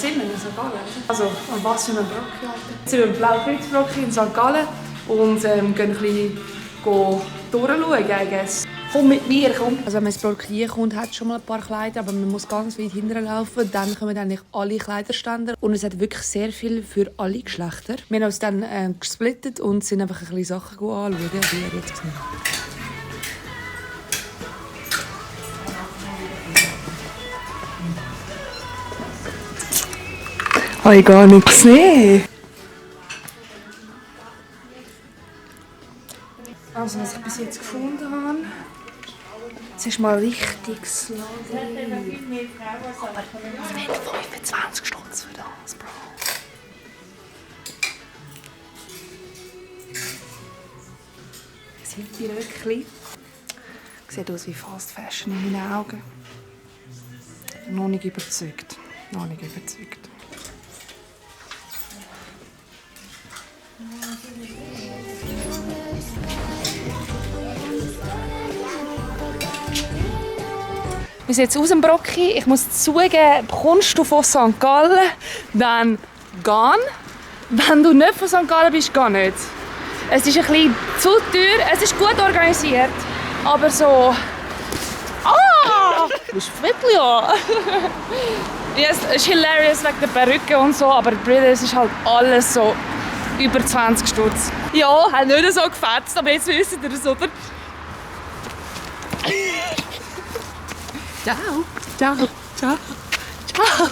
sind wir in St. Gallen. Also, an was für einem Brocki, Alter. Jetzt sind wir im Blaukreuzbrocki in St. Gallen und gehen ein bisschen durchschauen, I guess. Komm mit mir, komm. Also wenn man ins Brocki kommt, hat es schon mal ein paar Kleider, aber man muss ganz weit hinterher laufen. Dann kommen eigentlich alle Kleiderständer. Und es hat wirklich sehr viel für alle Geschlechter. Wir haben uns dann gesplittet und sind einfach ein bisschen Sachen anschauen, wie ihr jetzt gesehen habt. Habe ich gar nicht gesehen. Also, was ich bis jetzt gefunden habe, es ist mal richtig Lager. Aber 25 Stutz für das, Bro. Sind die Röckchen? Sieht aus wie Fast Fashion in meinen Augen. Noch nicht überzeugt. Noch nicht überzeugt. Wir sind jetzt aus dem Brocki. Ich muss zugeben, kommst du von St. Gallen, dann geh. Wenn du nicht von St. Gallen bist, geh nicht. Es ist ein bisschen zu teuer, es ist gut organisiert, aber so... Ah! Du bist wirklich an. Yes, es ist hilarious wegen der Perücke und so, aber es ist halt alles so über 20 Stutz. Ja, hat nicht so gefetzt, aber jetzt wisst ihr es, oder? Ciao. Ciao. Ciao. Ciao.